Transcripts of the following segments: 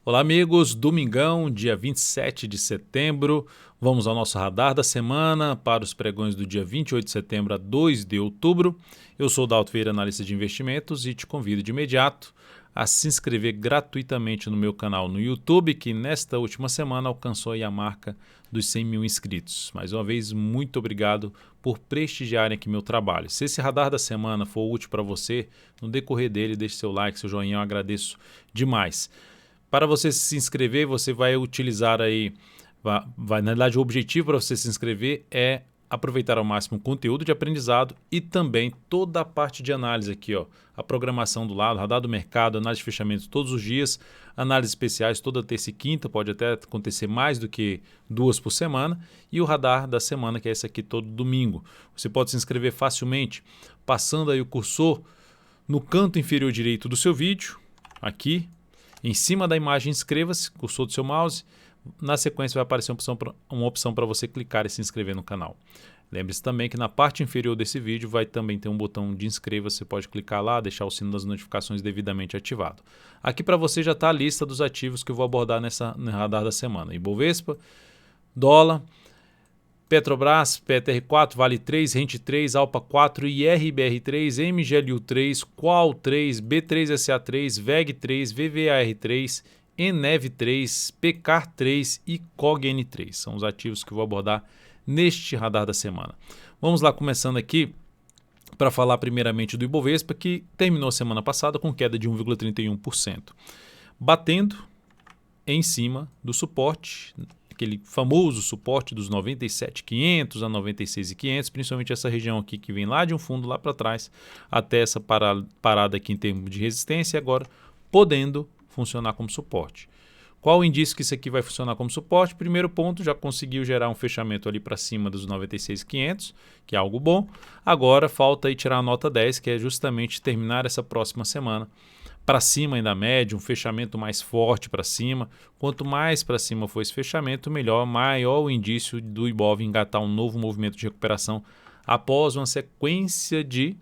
Olá, amigos. Domingão, dia 27 de setembro. Vamos ao nosso radar da semana para os pregões do dia 28 de setembro a 2 de outubro. Eu sou o Dalto Vieira, analista de investimentos, e te convido de imediato a se inscrever gratuitamente no meu canal no YouTube, que nesta última semana alcançou aí a marca dos 100 mil inscritos. Mais uma vez, muito obrigado por prestigiarem aqui meu trabalho. Se esse radar da semana for útil para você, no decorrer dele, deixe seu like, seu joinha, eu agradeço demais. Para você se inscrever, você vai utilizar aí, na verdade o objetivo para você se inscrever é aproveitar ao máximo o conteúdo de aprendizado e também toda a parte de análise aqui, ó, a programação do lado, radar do mercado, análise de fechamento todos os dias, análises especiais toda terça e quinta, pode até acontecer mais do que 2 por semana, e o radar da semana, que é esse aqui todo domingo. Você pode se inscrever facilmente passando aí o cursor no canto inferior direito do seu vídeo, aqui, em cima da imagem, inscreva-se, cursor do seu mouse. Na sequência vai aparecer uma opção para você clicar e se inscrever no canal. Lembre-se também que na parte inferior desse vídeo vai também ter um botão de inscreva-se. Você pode clicar lá, deixar o sino das notificações devidamente ativado. Aqui para você já está a lista dos ativos que eu vou abordar no radar da semana. Ibovespa, dólar, Petrobras, PTR4, Vale 3, Rente 3, Alpa 4, IRBR 3, MGLU 3, Qual 3, B3SA3, VEG 3, VVAR 3, Enev 3, PECAR 3 e COGN 3. São os ativos que eu vou abordar neste radar da semana. Vamos lá, começando aqui para falar primeiramente do Ibovespa, que terminou a semana passada com queda de 1,31%, batendo em cima do suporte, aquele famoso suporte dos 97.500 a 96.500, principalmente essa região aqui que vem lá de um fundo lá para trás até essa parada aqui em termos de resistência, e agora podendo funcionar como suporte. Qual o indício que isso aqui vai funcionar como suporte? Primeiro ponto, já conseguiu gerar um fechamento ali para cima dos 96.500, que é algo bom. Agora falta aí tirar a nota 10, que é justamente terminar essa próxima semana para cima ainda médio, um fechamento mais forte para cima. Quanto mais para cima for esse fechamento, melhor, maior o indício do Ibov engatar um novo movimento de recuperação após uma sequência de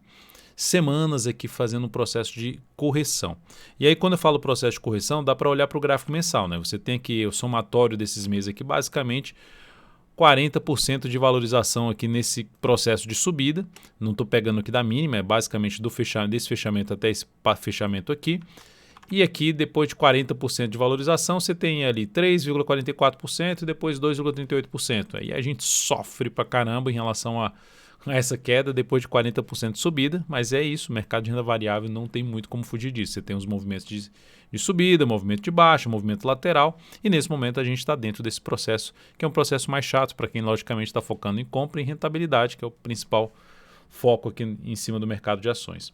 semanas aqui fazendo um processo de correção. E aí quando eu falo processo de correção, dá para olhar para o gráfico mensal, né? Você tem aqui o somatório desses meses aqui, basicamente 40% de valorização aqui nesse processo de subida. Não estou pegando aqui da mínima, é basicamente desse fechamento até esse fechamento aqui. E aqui, depois de 40% de valorização, você tem ali 3,44% e depois 2,38%. Aí a gente sofre pra caramba em relação a essa queda depois de 40% de subida, mas é isso, o mercado de renda variável não tem muito como fugir disso. Você tem os movimentos de subida, movimento de baixa, movimento lateral, e nesse momento a gente está dentro desse processo, que é um processo mais chato para quem logicamente está focando em compra e rentabilidade, que é o principal foco aqui em cima do mercado de ações.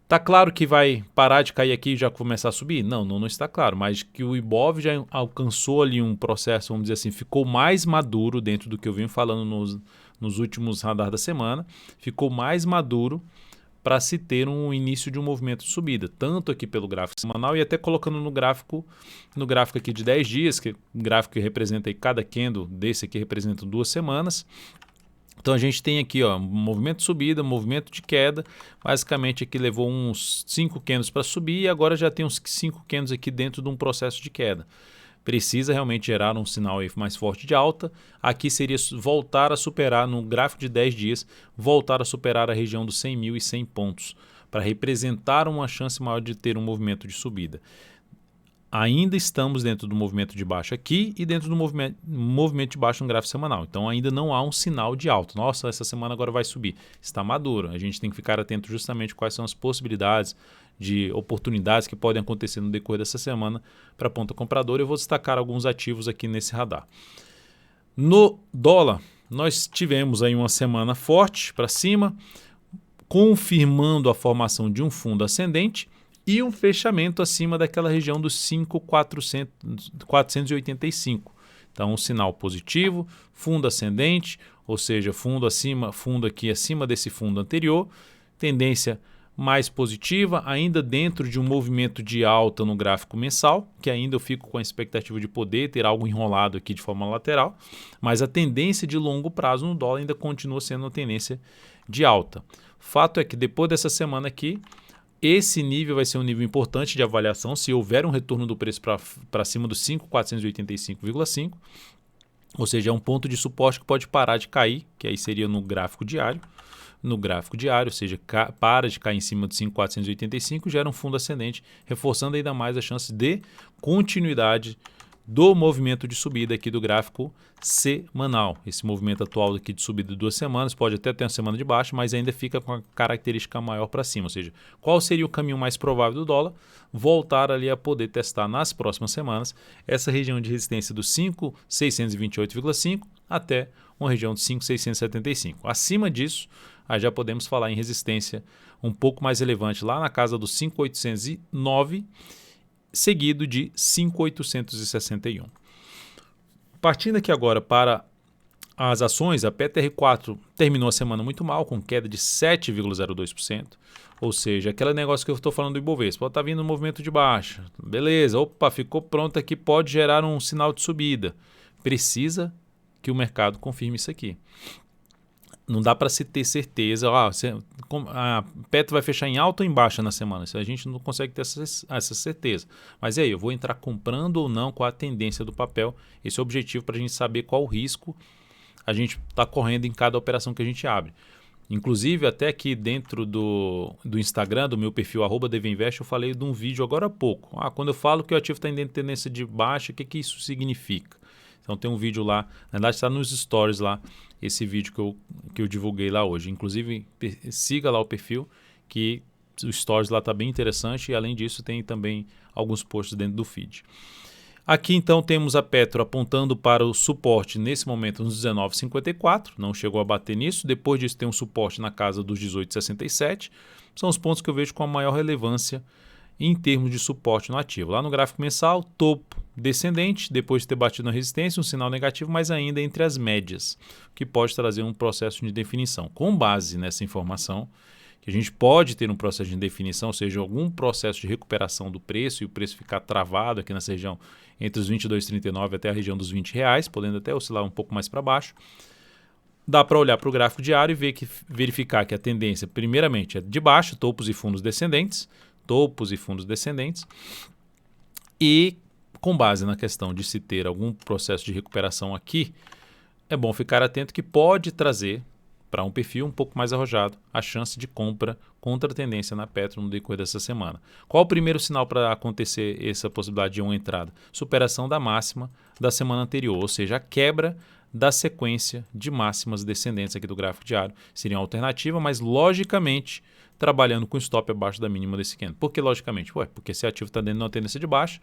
Está claro que vai parar de cair aqui e já começar a subir? Não, não está claro, mas que o Ibov já alcançou ali um processo, vamos dizer assim, ficou mais maduro dentro do que eu venho falando nos últimos radar da semana, ficou mais maduro para se ter um início de um movimento de subida, tanto aqui pelo gráfico semanal e até colocando no gráfico aqui de 10 dias, que é um gráfico que representa aí, cada candle desse aqui representa 2 semanas. Então a gente tem aqui, ó, um movimento de subida, um movimento de queda, basicamente aqui levou uns 5 candles para subir e agora já tem uns 5 candles aqui dentro de um processo de queda. Precisa realmente gerar um sinal aí mais forte de alta. Aqui seria voltar a superar, no gráfico de 10 dias, voltar a superar a região dos 100.100 pontos, para representar uma chance maior de ter um movimento de subida. Ainda estamos dentro do movimento de baixa aqui e dentro do movimento de baixa no gráfico semanal. Então ainda não há um sinal de alta. Nossa, essa semana agora vai subir. Está maduro. A gente tem que ficar atento justamente quais são as possibilidades de oportunidades que podem acontecer no decorrer dessa semana para a ponta compradora. Eu vou destacar alguns ativos aqui nesse radar. No dólar, nós tivemos aí uma semana forte para cima, confirmando a formação de um fundo ascendente e um fechamento acima daquela região dos 5.485. Então, um sinal positivo, fundo ascendente, ou seja, fundo aqui acima desse fundo anterior, tendência mais positiva, ainda dentro de um movimento de alta no gráfico mensal, que ainda eu fico com a expectativa de poder ter algo enrolado aqui de forma lateral, mas a tendência de longo prazo no dólar ainda continua sendo uma tendência de alta. Fato é que depois dessa semana aqui, Esse nível vai ser um nível importante de avaliação se houver um retorno do preço para cima dos 5.485,5, ou seja, é um ponto de suporte que pode parar de cair, que aí seria no gráfico diário. No gráfico diário, ou seja, para de cair em cima de 5.485, gera um fundo ascendente, reforçando ainda mais a chance de continuidade do movimento de subida aqui do gráfico semanal. Esse movimento atual aqui de subida de 2 semanas, pode até ter uma semana de baixa, mas ainda fica com a característica maior para cima, ou seja, qual seria o caminho mais provável do dólar? Voltar ali a poder testar nas próximas semanas essa região de resistência dos 5.628,5 até uma região de 5.675. Acima disso, aí já podemos falar em resistência um pouco mais relevante lá na casa dos 5.809, seguido de 5.861. Partindo aqui agora para as ações, a PTR4 terminou a semana muito mal, com queda de 7,02%, ou seja, aquele negócio que eu estou falando do Ibovespa, está vindo um movimento de baixa, beleza, opa, ficou pronto aqui, pode gerar um sinal de subida, precisa que o mercado confirme isso aqui. Não dá para se ter certeza, a Petro vai fechar em alta ou em baixa na semana. A gente não consegue ter essa certeza. Mas aí, eu vou entrar comprando ou não, qual a tendência do papel. Esse é o objetivo para a gente saber qual o risco a gente está correndo em cada operação que a gente abre. Inclusive, até aqui dentro do Instagram, do meu perfil @dvinvest, eu falei de um vídeo agora há pouco. Quando eu falo que o ativo está em tendência de baixa, o que isso significa? Então tem um vídeo lá, na verdade está nos stories lá, esse vídeo que eu divulguei lá hoje. Inclusive, siga lá o perfil, que o stories lá está bem interessante e além disso tem também alguns posts dentro do feed. Aqui então temos a Petro apontando para o suporte nesse momento nos 19,54, não chegou a bater nisso. Depois disso tem um suporte na casa dos 18,67. São os pontos que eu vejo com a maior relevância em termos de suporte no ativo. Lá no gráfico mensal, topo descendente, depois de ter batido na resistência, um sinal negativo, mas ainda entre as médias, que pode trazer um processo de definição. Com base nessa informação, que a gente pode ter um processo de definição, ou seja, algum processo de recuperação do preço e o preço ficar travado aqui nessa região entre os 22,39 até a região dos R$20, podendo até oscilar um pouco mais para baixo. Dá para olhar para o gráfico diário e verificar que a tendência, primeiramente, é de baixa, topos e fundos descendentes, e com base na questão de se ter algum processo de recuperação aqui, é bom ficar atento que pode trazer para um perfil um pouco mais arrojado a chance de compra contra a tendência na Petro no decorrer dessa semana. Qual o primeiro sinal para acontecer essa possibilidade de uma entrada? Superação da máxima da semana anterior, ou seja, a quebra da sequência de máximas descendentes aqui do gráfico diário. Seria uma alternativa, mas logicamente trabalhando com stop abaixo da mínima desse candle. Por que logicamente? Porque esse ativo está dentro de uma tendência de baixa.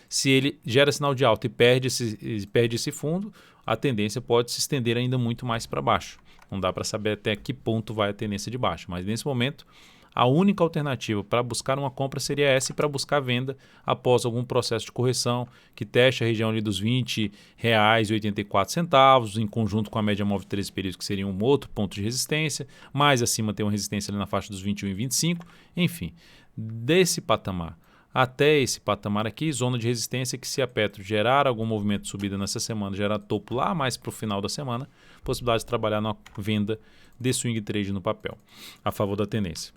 Se ele gera sinal de alta e perde esse fundo, a tendência pode se estender ainda muito mais para baixo. Não dá para saber até que ponto vai a tendência de baixa, mas nesse momento a única alternativa para buscar uma compra seria essa e para buscar venda após algum processo de correção que teste a região ali dos R$20,84, em conjunto com a média móvel de 13 períodos, que seria um outro ponto de resistência, mais acima tem uma resistência ali na faixa dos 21,25, enfim, desse patamar até esse patamar aqui, zona de resistência que se a Petro gerar algum movimento de subida nessa semana, gerar topo lá mais para o final da semana, possibilidade de trabalhar na venda de swing trade no papel, a favor da tendência.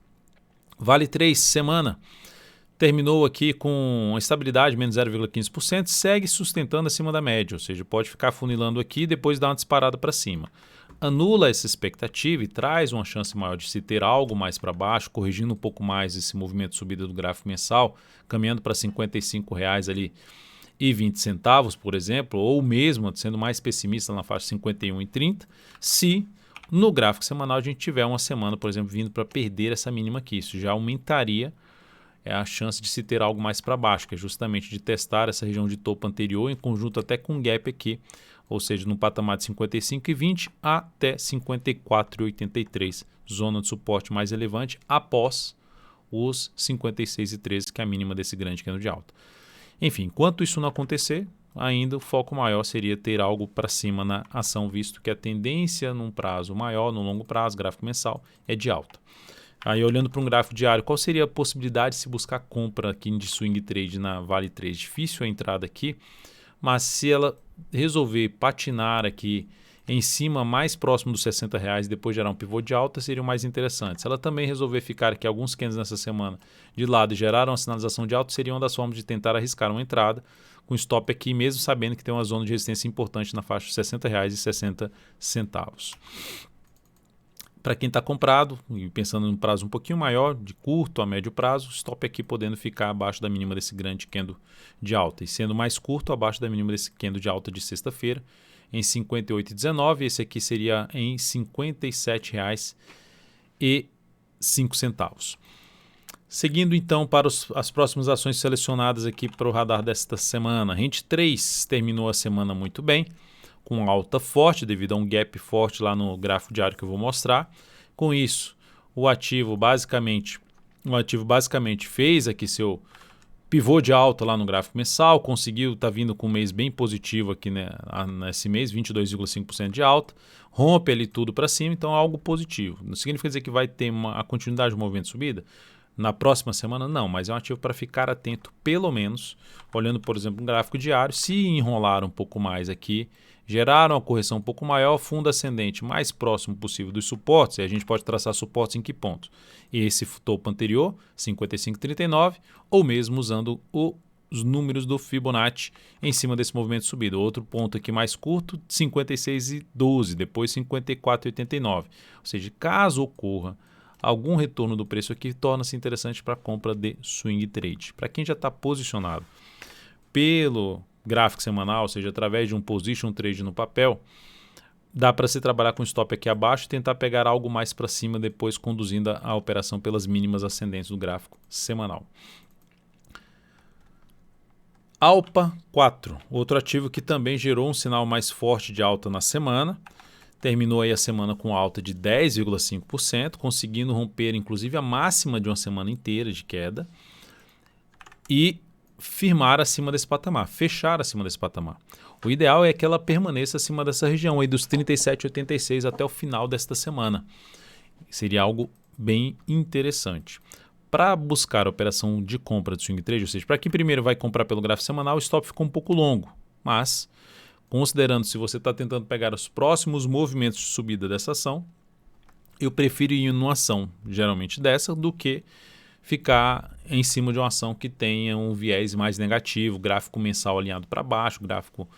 Vale 3 semana, terminou aqui com estabilidade, menos 0,15%, segue sustentando acima da média, ou seja, pode ficar funilando aqui e depois dar uma disparada para cima. Anula essa expectativa e traz uma chance maior de se ter algo mais para baixo, corrigindo um pouco mais esse movimento de subida do gráfico mensal, caminhando para R$55 ali e 20 centavos, por exemplo, ou mesmo sendo mais pessimista na faixa 51,30, se no gráfico semanal a gente tiver uma semana, por exemplo, vindo para perder essa mínima aqui. Isso já aumentaria a chance de se ter algo mais para baixo, que é justamente de testar essa região de topo anterior em conjunto até com um gap aqui, ou seja, no patamar de 55,20 até 54,83, zona de suporte mais relevante após os 56,13, que é a mínima desse grande candle de alta. Enfim, enquanto isso não acontecer, ainda o foco maior seria ter algo para cima na ação, visto que a tendência num prazo maior, no longo prazo, gráfico mensal, é de alta. Aí olhando para um gráfico diário, qual seria a possibilidade de se buscar compra aqui de swing trade na Vale 3? Difícil a entrada aqui, mas se ela resolver patinar aqui em cima mais próximo dos R$60 e depois gerar um pivô de alta seriam mais interessantes. Se ela também resolver ficar aqui alguns candles nessa semana de lado e gerar uma sinalização de alta, seria uma das formas de tentar arriscar uma entrada com stop aqui, mesmo sabendo que tem uma zona de resistência importante na faixa de R$60,60. Para quem está comprado e pensando em um prazo um pouquinho maior, de curto a médio prazo, stop aqui podendo ficar abaixo da mínima desse grande candle de alta. E sendo mais curto, abaixo da mínima desse candle de alta de sexta-feira, em R$ 58,19. Esse aqui seria em R$ 57,05. Seguindo então para as próximas ações selecionadas aqui para o radar desta semana. Rente 3 terminou a semana muito bem, com alta forte devido a um gap forte lá no gráfico diário que eu vou mostrar. Com isso, o ativo basicamente fez aqui seu pivô de alta lá no gráfico mensal, conseguiu, está vindo com um mês bem positivo aqui, né, nesse mês, 22,5% de alta, rompe ali tudo para cima, então é algo positivo. Não significa dizer que vai ter a continuidade do movimento de subida na próxima semana, não, mas é um ativo para ficar atento, pelo menos, olhando, por exemplo, um gráfico diário, se enrolar um pouco mais aqui, gerar uma correção um pouco maior, fundo ascendente mais próximo possível dos suportes, e a gente pode traçar suportes em que pontos? Esse topo anterior, 55,39, ou mesmo usando os números do Fibonacci em cima desse movimento de subida. Outro ponto aqui mais curto, 56,12, depois 54,89. Ou seja, caso ocorra algum retorno do preço aqui, torna-se interessante para a compra de swing trade. Para quem já está posicionado pelo gráfico semanal, ou seja, através de um position trade no papel, dá para se trabalhar com stop aqui abaixo e tentar pegar algo mais para cima, depois conduzindo a operação pelas mínimas ascendentes do gráfico semanal. Alpa 4, outro ativo que também gerou um sinal mais forte de alta na semana. Terminou aí a semana com alta de 10,5%, conseguindo romper inclusive a máxima de uma semana inteira de queda e firmar acima desse patamar, fechar acima desse patamar. O ideal é que ela permaneça acima dessa região aí dos 37,86 até o final desta semana. Seria algo bem interessante. Para buscar a operação de compra de swing trade, ou seja, para quem primeiro vai comprar pelo gráfico semanal, o stop ficou um pouco longo, mas considerando se você está tentando pegar os próximos movimentos de subida dessa ação, eu prefiro ir numa ação geralmente dessa do que ficar em cima de uma ação que tenha um viés mais negativo, gráfico mensal alinhado para baixo, gráfico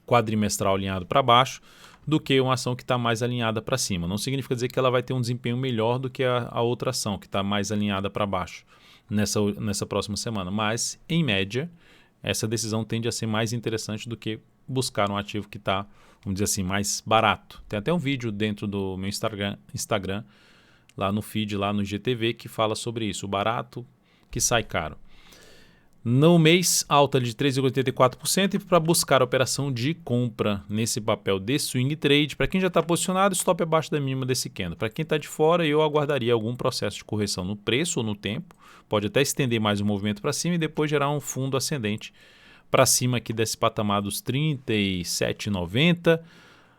quadrimestral alinhado para baixo, do que uma ação que está mais alinhada para cima. Não significa dizer que ela vai ter um desempenho melhor do que a outra ação que está mais alinhada para baixo nessa próxima semana, mas em média essa decisão tende a ser mais interessante do que buscar um ativo que está, vamos dizer assim, mais barato. Tem até um vídeo dentro do meu Instagram, lá no feed, lá no IGTV, que fala sobre isso, o barato que sai caro. No mês, alta de 3,84%, e para buscar a operação de compra nesse papel de swing trade, para quem já está posicionado, stop abaixo da mínima desse candle. Para quem está de fora, eu aguardaria algum processo de correção no preço ou no tempo, pode até estender mais o movimento para cima e depois gerar um fundo ascendente para cima aqui desse patamar dos 37,90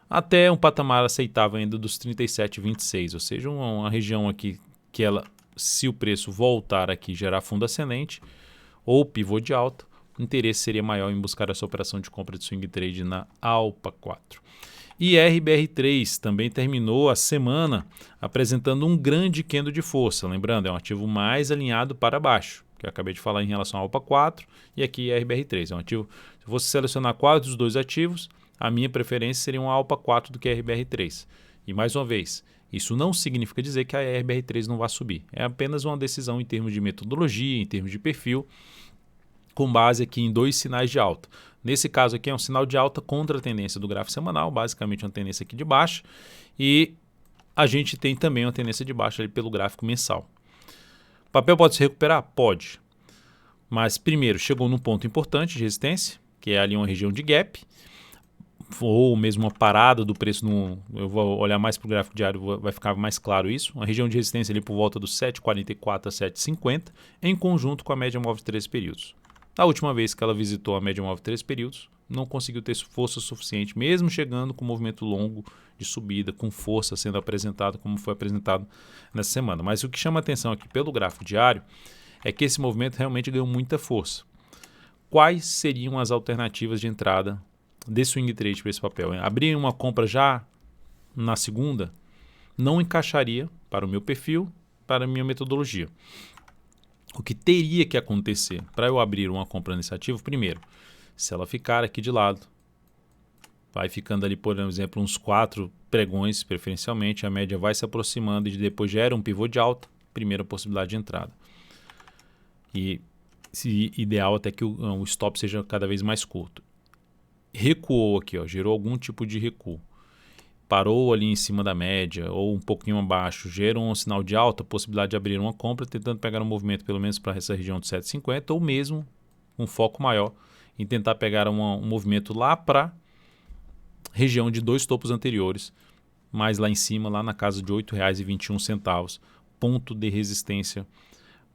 até um patamar aceitável ainda dos 37,26, ou seja, uma região aqui que ela, se o preço voltar aqui gerar fundo ascendente ou pivô de alta, o interesse seria maior em buscar essa operação de compra de swing trade na Alpa 4. E RBR3 também terminou a semana apresentando um grande candle de força, lembrando, é um ativo mais alinhado para baixo, que eu acabei de falar em relação ao Alpa 4 e aqui RBR3. É um ativo, se você selecionar qual dos dois ativos, a minha preferência seria um Alpa 4 do que a RBR3. E mais uma vez, isso não significa dizer que a RBR3 não vai subir. É apenas uma decisão em termos de metodologia, em termos de perfil, com base aqui em dois sinais de alta. Nesse caso aqui é um sinal de alta contra a tendência do gráfico semanal, basicamente uma tendência aqui de baixa, e a gente tem também uma tendência de baixa ali pelo gráfico mensal. O papel pode se recuperar? Pode. Mas primeiro, chegou num ponto importante de resistência, que é ali uma região de gap, ou mesmo uma parada do preço, eu vou olhar mais para o gráfico diário, vai ficar mais claro isso, uma região de resistência ali por volta dos 7,44 a 7,50, em conjunto com a média móvel de 13 períodos. A última vez que ela visitou a média móvel de 3 períodos, não conseguiu ter força suficiente, mesmo chegando com um movimento longo de subida, com força sendo apresentado como foi apresentado nessa semana. Mas o que chama atenção aqui pelo gráfico diário é que esse movimento realmente ganhou muita força. Quais seriam as alternativas de entrada de swing trade para esse papel. Abrir uma compra já na segunda não encaixaria para o meu perfil, para a minha metodologia. O que teria que acontecer para eu abrir uma compra nesse ativo? Primeiro, se ela ficar aqui de lado, vai ficando ali, por exemplo, uns 4 pregões preferencialmente, a média vai se aproximando e depois gera um pivô de alta, primeira possibilidade de entrada. E ideal até que o stop seja cada vez mais curto. Recuou aqui, gerou algum tipo de recuo. Parou ali em cima da média ou um pouquinho abaixo, gerou um sinal de alta, possibilidade de abrir uma compra, tentando pegar um movimento pelo menos para essa região de 7,50 ou mesmo um foco maior em tentar pegar um movimento lá para região de 2 topos anteriores, mais lá em cima, lá na casa de R$ 8,21, ponto de resistência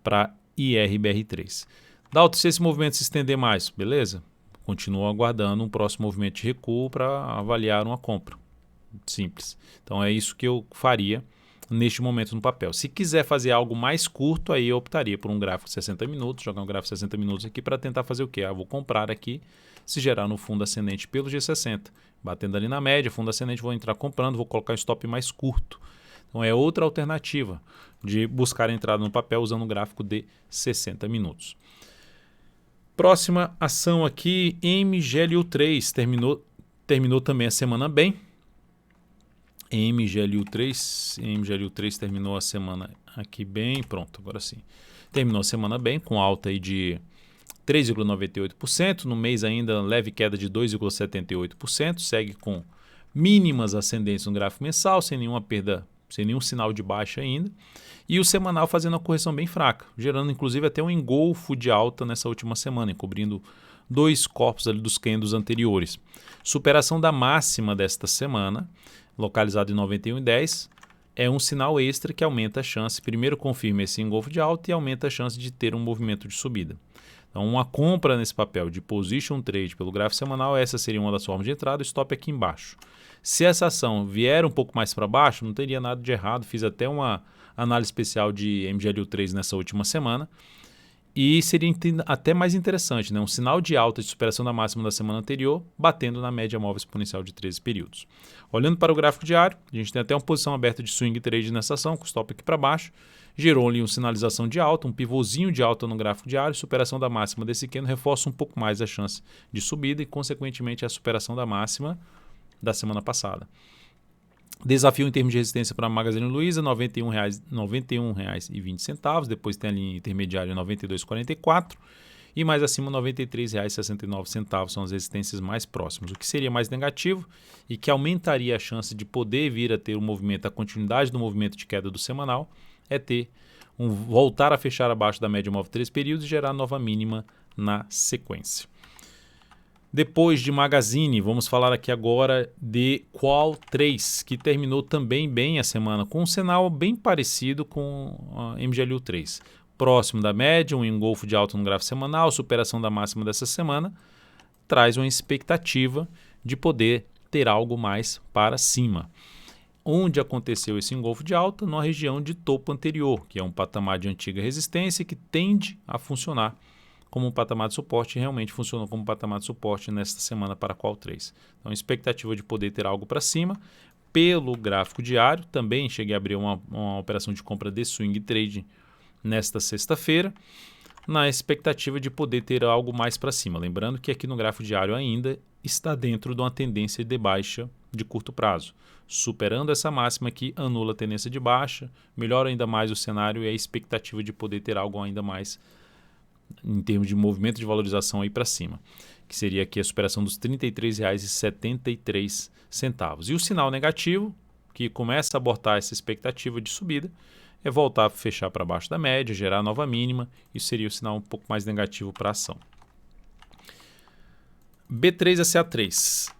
para IRBR3. Dalton, se esse movimento se estender mais, beleza? Continua aguardando um próximo movimento de recuo para avaliar uma compra. Simples. Então é isso que eu faria neste momento no papel. Se quiser fazer algo mais curto, aí eu optaria por um gráfico de 60 minutos, jogar um gráfico de 60 minutos aqui para tentar fazer o quê? Vou comprar aqui, se gerar no fundo ascendente pelo G60, batendo ali na média, fundo ascendente, vou entrar comprando, vou colocar um stop mais curto. Então é outra alternativa de buscar a entrada no papel usando um gráfico de 60 minutos. Próxima ação aqui, MGLU3, terminou também a semana bem. MGLU3 terminou a semana aqui bem, pronto, agora sim. Terminou a semana bem, com alta aí de 3,98%, no mês ainda leve queda de 2,78%, segue com mínimas ascendentes no gráfico mensal, sem nenhuma perda, sem nenhum sinal de baixa ainda, e o semanal fazendo uma correção bem fraca, gerando inclusive até um engolfo de alta nessa última semana, encobrindo 2 corpos ali dos candles anteriores. Superação da máxima desta semana, localizado em 91,10, é um sinal extra que aumenta a chance, primeiro confirma esse engolfo de alta e aumenta a chance de ter um movimento de subida. Então, uma compra nesse papel de position trade pelo gráfico semanal, essa seria uma das formas de entrada, o stop aqui embaixo. Se essa ação vier um pouco mais para baixo, não teria nada de errado, fiz até uma análise especial de MGLU3 nessa última semana, e seria até mais interessante, né? Um sinal de alta de superação da máxima da semana anterior, batendo na média móvel exponencial de 13 períodos. Olhando para o gráfico diário, a gente tem até uma posição aberta de swing trade nessa ação, com stop aqui para baixo, gerou ali uma sinalização de alta, um pivôzinho de alta no gráfico diário, superação da máxima desse candle reforça um pouco mais a chance de subida e, consequentemente, a superação da máxima da semana passada. Desafio em termos de resistência para a Magazine Luiza, R$ 91,20. Depois tem ali intermediário R$ 92,44. E mais acima R$ 93,69 são as resistências mais próximas. O que seria mais negativo e que aumentaria a chance de poder vir a ter um movimento, a continuidade do movimento de queda do semanal, é ter voltar a fechar abaixo da média móvel 3 períodos e gerar nova mínima na sequência. Depois de Magazine, vamos falar aqui agora de Qual 3, que terminou também bem a semana, com um sinal bem parecido com a MGLU3. Próximo da média, um engolfo de alta no gráfico semanal, superação da máxima dessa semana, traz uma expectativa de poder ter algo mais para cima. Onde aconteceu esse engolfo de alta? Na região de topo anterior, que é um patamar de antiga resistência que tende a funcionar como um patamar de suporte, realmente funcionou como patamar de suporte nesta semana para a Qual 3. Então, expectativa de poder ter algo para cima. Pelo gráfico diário, também cheguei a abrir uma operação de compra de swing trade nesta sexta-feira, na expectativa de poder ter algo mais para cima. Lembrando que aqui no gráfico diário ainda está dentro de uma tendência de baixa de curto prazo. Superando essa máxima aqui, anula a tendência de baixa, melhora ainda mais o cenário e a expectativa de poder ter algo ainda mais em termos de movimento de valorização aí para cima, que seria aqui a superação dos R$ 33,73. E o sinal negativo, que começa a abortar essa expectativa de subida, é voltar a fechar para baixo da média, gerar nova mínima, isso seria o sinal um pouco mais negativo para a ação. B3SA3,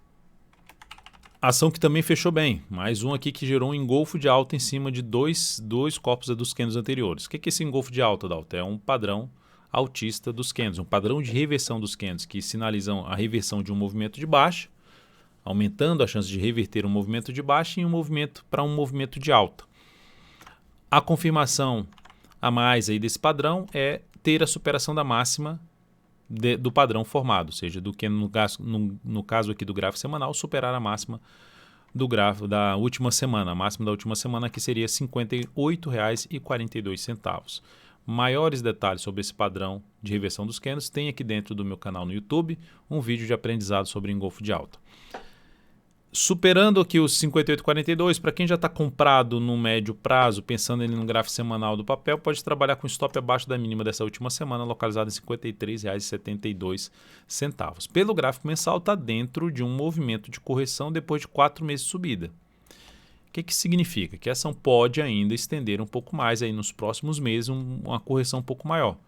ação que também fechou bem, mais um aqui que gerou um engolfo de alta em cima de dois corpos dos candles anteriores. O que é esse engolfo de alta, Dalton? É um padrão altista dos candles, um padrão de reversão dos candles que sinalizam a reversão de um movimento de baixa, aumentando a chance de reverter um movimento de baixa em um movimento para um movimento de alta. A confirmação a mais aí desse padrão é ter a superação da máxima do padrão formado, ou seja, do que no caso aqui do gráfico semanal, superar a máxima do gráfico da última semana. A máxima da última semana aqui seria R$ 58,42. Maiores detalhes sobre esse padrão de reversão dos candles tem aqui dentro do meu canal no YouTube um vídeo de aprendizado sobre engolfo de alta. Superando aqui os 58,42, para quem já está comprado no médio prazo, pensando ele no gráfico semanal do papel, pode trabalhar com stop abaixo da mínima dessa última semana, localizada em R$ 53,72. Pelo gráfico mensal, está dentro de um movimento de correção depois de 4 meses de subida. O que significa? Que a ação pode ainda estender um pouco mais aí nos próximos meses, uma correção um pouco maior.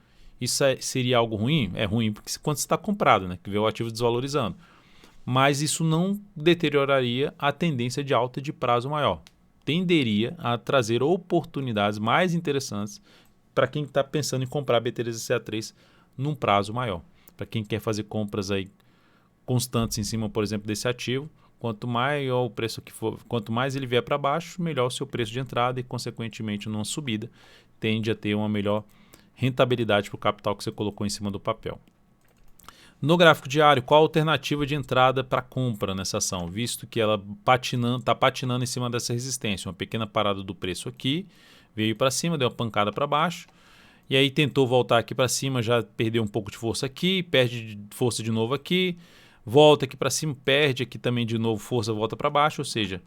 Isso seria algo ruim? É ruim porque quando você está comprado, né, que vê o ativo desvalorizando. Mas isso não deterioraria a tendência de alta de prazo maior. Tenderia a trazer oportunidades mais interessantes para quem está pensando em comprar B3CA3 num prazo maior. Para quem quer fazer compras aí constantes em cima, por exemplo, desse ativo, quanto maior o preço que for, quanto mais ele vier para baixo, melhor o seu preço de entrada e, consequentemente, numa subida, tende a ter uma melhor rentabilidade para o capital que você colocou em cima do papel. No gráfico diário, qual a alternativa de entrada para compra nessa ação, visto que ela está patinando em cima dessa resistência? Uma pequena parada do preço aqui, veio para cima, deu uma pancada para baixo, e aí tentou voltar aqui para cima, já perdeu um pouco de força aqui, perde força de novo aqui, volta aqui para cima, perde aqui também de novo força, volta para baixo, ou seja,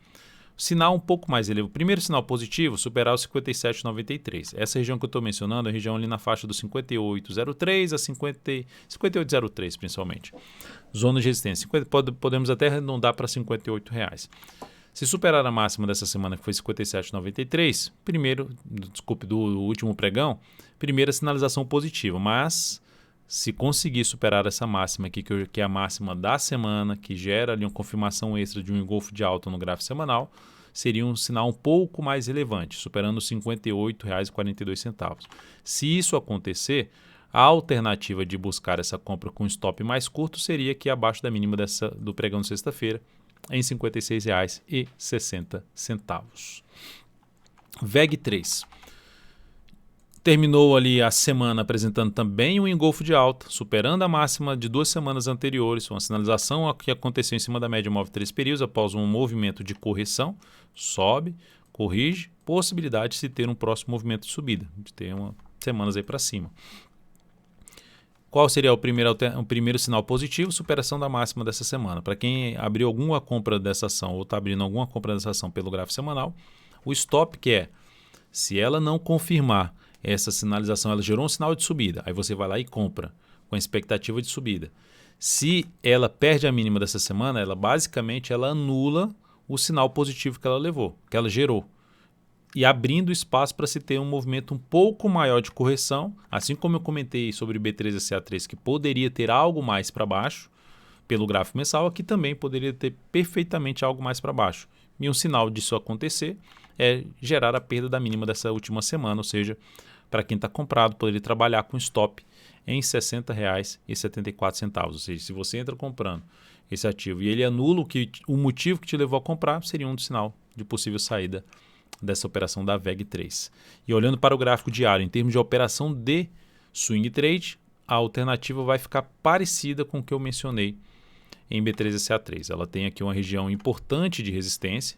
sinal um pouco mais elevado. O primeiro sinal positivo, superar os 57,93. Essa região que eu estou mencionando é a região ali na faixa dos 58,03 a 58,03 principalmente. Zona de resistência. Podemos até arredondar para R$ 58. Se superar a máxima dessa semana, que foi 57,93, do último pregão, primeira sinalização positiva, mas se conseguir superar essa máxima aqui, que é a máxima da semana, que gera ali uma confirmação extra de um engolfo de alta no gráfico semanal, seria um sinal um pouco mais relevante, superando os R$ 58,42. Se isso acontecer, a alternativa de buscar essa compra com stop mais curto seria aqui abaixo da mínima do pregão de sexta-feira, em R$ 56,60. VEG3. Terminou ali a semana apresentando também um engolfo de alta, superando a máxima de 2 semanas anteriores, uma sinalização que aconteceu em cima da média móvel de 3 períodos após um movimento de correção, sobe, corrige, possibilidade de se ter um próximo movimento de subida, de ter semanas aí para cima. Qual seria o primeiro sinal positivo? Superação da máxima dessa semana. Para quem abriu alguma compra dessa ação ou está abrindo alguma compra dessa ação pelo gráfico semanal, o stop que é, se ela não confirmar essa sinalização, ela gerou um sinal de subida, aí você vai lá e compra com a expectativa de subida. Se ela perde a mínima dessa semana, ela basicamente anula o sinal positivo que ela levou, que ela gerou, e abrindo espaço para se ter um movimento um pouco maior de correção, assim como eu comentei sobre o B3CA3, que poderia ter algo mais para baixo pelo gráfico mensal, aqui também poderia ter perfeitamente algo mais para baixo. E um sinal disso acontecer é gerar a perda da mínima dessa última semana, ou seja, para quem está comprado, poderia trabalhar com stop em R$ 60,74. Ou seja, se você entra comprando esse ativo e ele anula o motivo que te levou a comprar, seria um sinal de possível saída dessa operação da VEG3. E olhando para o gráfico diário, em termos de operação de swing trade, a alternativa vai ficar parecida com o que eu mencionei em B3CA3. Ela tem aqui uma região importante de resistência,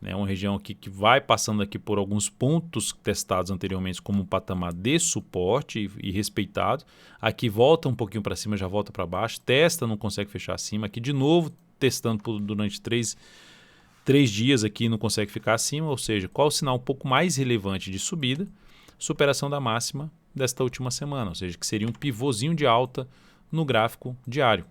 né, uma região aqui que vai passando aqui por alguns pontos testados anteriormente como um patamar de suporte e respeitado. Aqui volta um pouquinho para cima, já volta para baixo, testa, não consegue fechar acima. Aqui de novo testando durante 3 dias aqui, não consegue ficar acima, ou seja, qual o sinal um pouco mais relevante de subida? Superação da máxima desta última semana, ou seja, que seria um pivôzinho de alta no gráfico diário,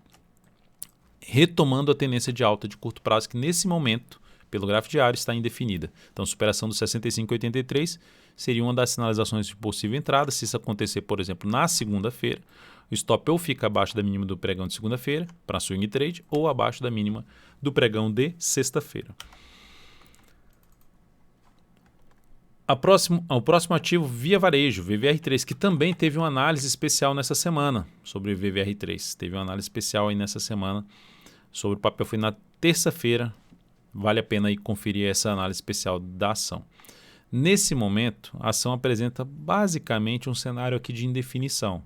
retomando a tendência de alta de curto prazo que nesse momento, pelo gráfico diário, está indefinida. Então, superação dos 65,83 seria uma das sinalizações de possível entrada. Se isso acontecer, por exemplo, na segunda-feira, o stop ou fica abaixo da mínima do pregão de segunda-feira para swing trade ou abaixo da mínima do pregão de sexta-feira. O próximo ativo, Via Varejo, VVR3, que também teve uma análise especial nessa semana sobre VVR3. Teve uma análise especial aí nessa semana sobre o papel, foi na terça-feira. Vale a pena aí conferir essa análise especial da ação. Nesse momento, a ação apresenta basicamente um cenário aqui de indefinição.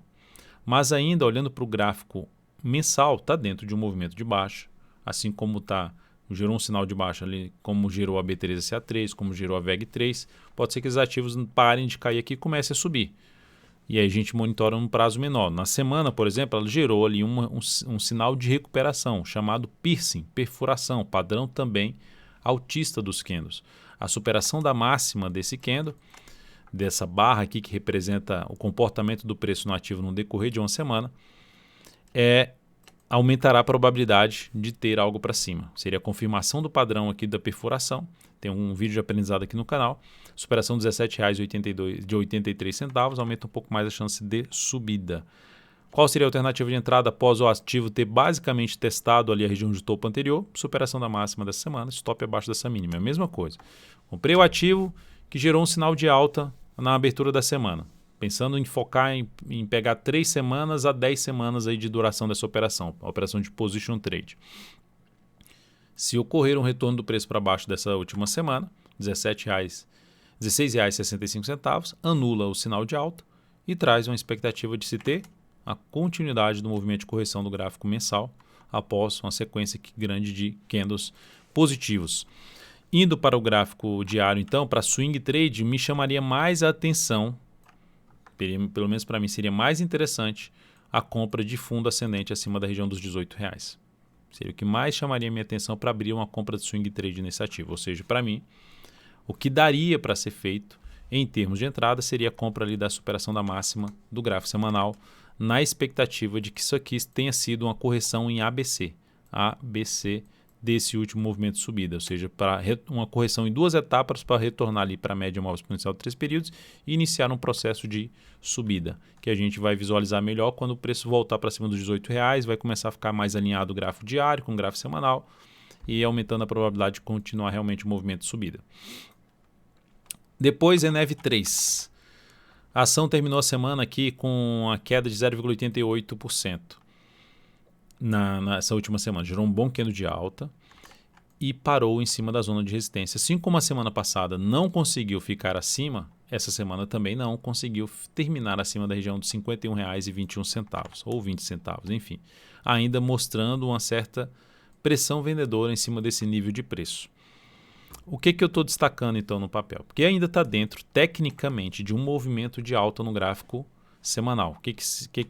Mas ainda olhando para o gráfico mensal, está dentro de um movimento de baixa, assim como gerou um sinal de baixa ali, como gerou a B3SA3, como gerou a VEG3, pode ser que os ativos parem de cair aqui e comecem a subir. E aí a gente monitora um prazo menor. Na semana, por exemplo, ela gerou ali um sinal de recuperação, chamado piercing, perfuração, padrão também altista dos candles. A superação da máxima desse candle, dessa barra aqui que representa o comportamento do preço no ativo no decorrer de uma semana, aumentará a probabilidade de ter algo para cima. Seria a confirmação do padrão aqui da perfuração. Tem um vídeo de aprendizado aqui no canal. Superação de R$ 17,83 aumenta um pouco mais a chance de subida. Qual seria a alternativa de entrada após o ativo ter basicamente testado ali a região de topo anterior? Superação da máxima dessa semana, stop abaixo dessa mínima. É a mesma coisa. Comprei o ativo que gerou um sinal de alta na abertura da semana. Pensando em focar em pegar 3 semanas a 10 semanas aí de duração dessa operação, a operação de position trade. Se ocorrer um retorno do preço para baixo dessa última semana, R$ 16,65, anula o sinal de alta e traz uma expectativa de se ter a continuidade do movimento de correção do gráfico mensal após uma sequência grande de candles positivos. Indo para o gráfico diário, então, para swing trade, me chamaria mais a atenção, pelo menos para mim seria mais interessante, a compra de fundo ascendente acima da região dos R$ 18,00. Seria o que mais chamaria minha atenção para abrir uma compra de swing trade nesse ativo. Ou seja, para mim, o que daria para ser feito em termos de entrada seria a compra ali da superação da máxima do gráfico semanal, na expectativa de que isso aqui tenha sido uma correção em ABC desse último movimento de subida, ou seja, para uma correção em 2 etapas para retornar ali para a média móvel exponencial de 3 períodos e iniciar um processo de subida, que a gente vai visualizar melhor quando o preço voltar para cima dos R$ 18,00, vai começar a ficar mais alinhado o gráfico diário com o gráfico semanal e aumentando a probabilidade de continuar realmente o movimento de subida. Depois, ENEV3. A ação terminou a semana aqui com a queda de 0,88%. Nessa última semana, gerou um bom candle de alta e parou em cima da zona de resistência. Assim como a semana passada não conseguiu ficar acima, essa semana também não conseguiu terminar acima da região de R$ 51,21 ou 20 centavos, enfim, ainda mostrando uma certa pressão vendedora em cima desse nível de preço. O que eu estou destacando então no papel? Porque ainda está dentro, tecnicamente, de um movimento de alta no gráfico semanal. O que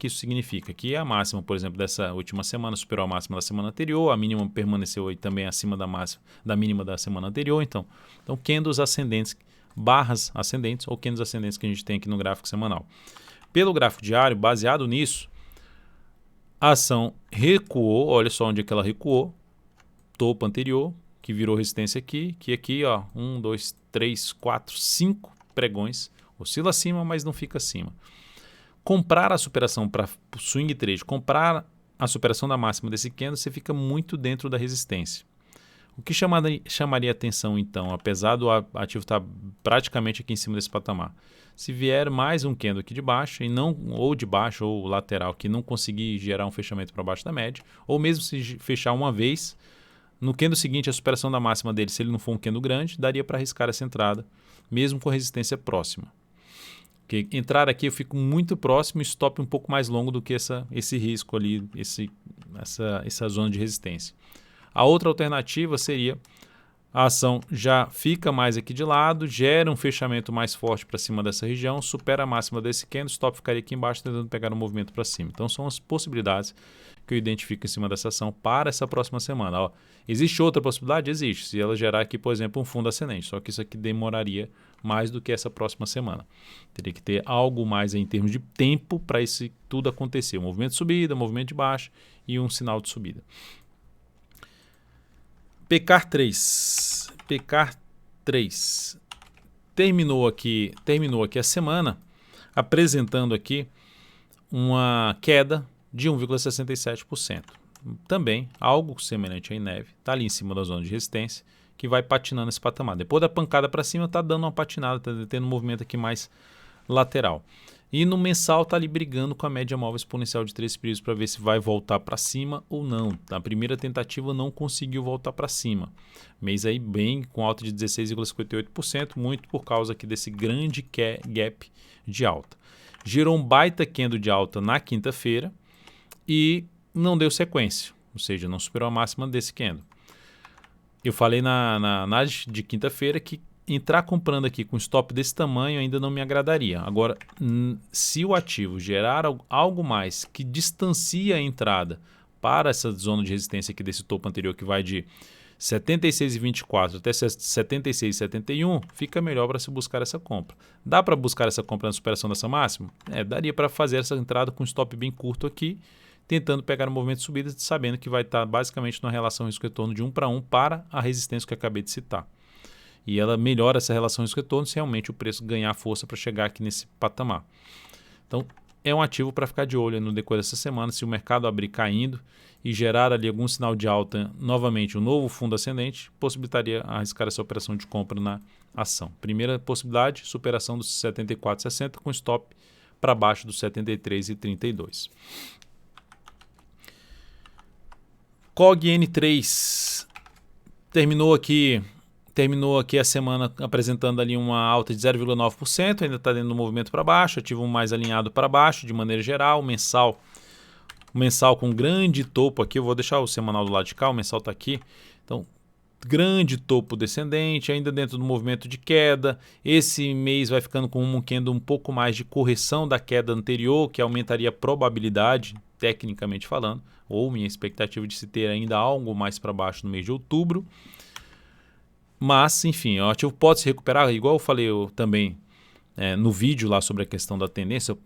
isso significa? Que a máxima, por exemplo, dessa última semana superou a máxima da semana anterior, a mínima permaneceu aí também acima da mínima da semana anterior. Então candles ascendentes, barras ascendentes ou candles ascendentes que a gente tem aqui no gráfico semanal. Pelo gráfico diário, baseado nisso, a ação recuou, olha só onde é que ela recuou, topo anterior, que virou resistência aqui, que aqui, ó, 1, 2, 3, 4, 5 pregões, oscila acima, mas não fica acima. Comprar a superação para swing trade, comprar a superação da máxima desse candle, você fica muito dentro da resistência. O que chamaria atenção então, apesar do ativo estar praticamente aqui em cima desse patamar? Se vier mais um candle aqui de baixo, ou de baixo ou lateral, que não conseguir gerar um fechamento para baixo da média, ou mesmo se fechar uma vez, no candle seguinte a superação da máxima dele, se ele não for um candle grande, daria para arriscar essa entrada, mesmo com resistência próxima. Porque entrar aqui eu fico muito próximo e stop um pouco mais longo do que esse risco ali, essa zona de resistência. A outra alternativa seria a ação já fica mais aqui de lado, gera um fechamento mais forte para cima dessa região, supera a máxima desse candle, stop ficaria aqui embaixo tentando pegar um movimento para cima. Então são as possibilidades que eu identifico em cima dessa ação para essa próxima semana. Ó, existe outra possibilidade? Existe. Se ela gerar aqui, por exemplo, um fundo ascendente, só que isso aqui demoraria mais do que essa próxima semana. Teria que ter algo mais em termos de tempo para isso tudo acontecer. Um movimento de subida, um movimento de baixa e um sinal de subida. PECAR3. PECAR3 terminou aqui a semana apresentando aqui uma queda de 1,67%. Também algo semelhante à ENEV, está ali em cima da zona de resistência, que vai patinando esse patamar. Depois da pancada para cima, está dando uma patinada, está tendo um movimento aqui mais lateral. E no mensal está ali brigando com a média móvel exponencial de 3 períodos para ver se vai voltar para cima ou não. A primeira tentativa não conseguiu voltar para cima. Mês aí bem com alta de 16,58%, muito por causa aqui desse grande gap de alta. gerou um baita candle de alta na quinta-feira e não deu sequência, ou seja, não superou a máxima desse candle. Eu falei na análise de quinta-feira que entrar comprando aqui com stop desse tamanho ainda não me agradaria. Agora, se o ativo gerar algo mais que distancia a entrada para essa zona de resistência aqui desse topo anterior que vai de 76,24 até 76,71, fica melhor para se buscar essa compra. Dá para buscar essa compra na superação dessa máxima? Daria para fazer essa entrada com stop bem curto aqui, tentando pegar o movimento de subida, sabendo que vai estar basicamente numa relação risco-retorno de 1 para 1 para a resistência que eu acabei de citar. E ela melhora essa relação risco-retorno se realmente o preço ganhar força para chegar aqui nesse patamar. Então, é um ativo para ficar de olho no decorrer dessa semana. Se o mercado abrir caindo e gerar ali algum sinal de alta, novamente um novo fundo ascendente, possibilitaria arriscar essa operação de compra na ação. Primeira possibilidade, superação dos 74,60 com stop para baixo dos 73,32. COG-N3 terminou aqui a semana apresentando ali uma alta de 0,9%, ainda está dentro do movimento para baixo, ativo mais alinhado para baixo de maneira geral, mensal com grande topo aqui, eu vou deixar o semanal do lado de cá, o mensal está aqui, então grande topo descendente, ainda dentro do movimento de queda. Esse mês vai ficando com um candle um pouco mais de correção da queda anterior, que aumentaria a probabilidade, tecnicamente falando, ou minha expectativa de se ter ainda algo mais para baixo no mês de outubro. Mas, enfim, o ativo pode se recuperar, igual eu falei também no vídeo lá sobre a questão da tendência,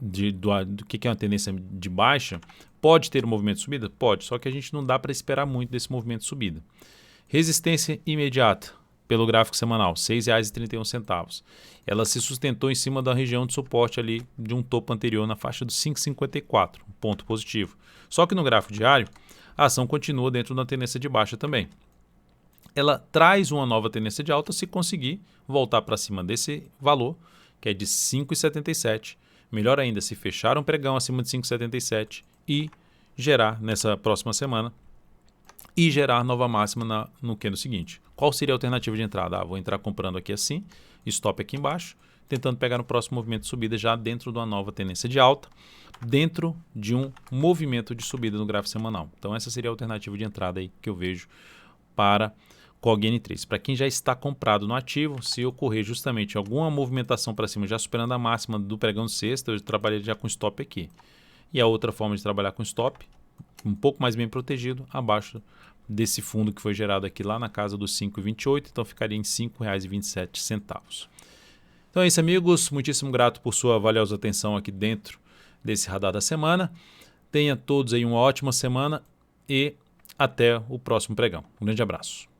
do que é uma tendência de baixa. Pode ter um movimento de subida? Pode, só que a gente não dá para esperar muito desse movimento de subida. Resistência imediata, pelo gráfico semanal, R$ 6,31. Ela se sustentou em cima da região de suporte ali de um topo anterior na faixa dos 5,54, um ponto positivo. Só que no gráfico diário, a ação continua dentro da tendência de baixa também. Ela traz uma nova tendência de alta se conseguir voltar para cima desse valor, que é de 5,77. Melhor ainda, se fechar um pregão acima de 5,77 e gerar nessa próxima semana e gerar nova máxima no candle seguinte. Qual seria a alternativa de entrada? Vou entrar comprando aqui assim, stop aqui embaixo, tentando pegar no próximo movimento de subida já dentro de uma nova tendência de alta, dentro de um movimento de subida no gráfico semanal. Então essa seria a alternativa de entrada aí que eu vejo para COG-N3. Para quem já está comprado no ativo, se ocorrer justamente alguma movimentação para cima, já superando a máxima do pregão de sexta, eu trabalharia já com stop aqui. E a outra forma de trabalhar com stop, um pouco mais bem protegido, abaixo desse fundo que foi gerado aqui lá na casa dos 5,28, então ficaria em R$ 5,27. Então é isso, amigos. Muitíssimo grato por sua valiosa atenção aqui dentro desse radar da semana. Tenha todos aí uma ótima semana e até o próximo pregão. Um grande abraço.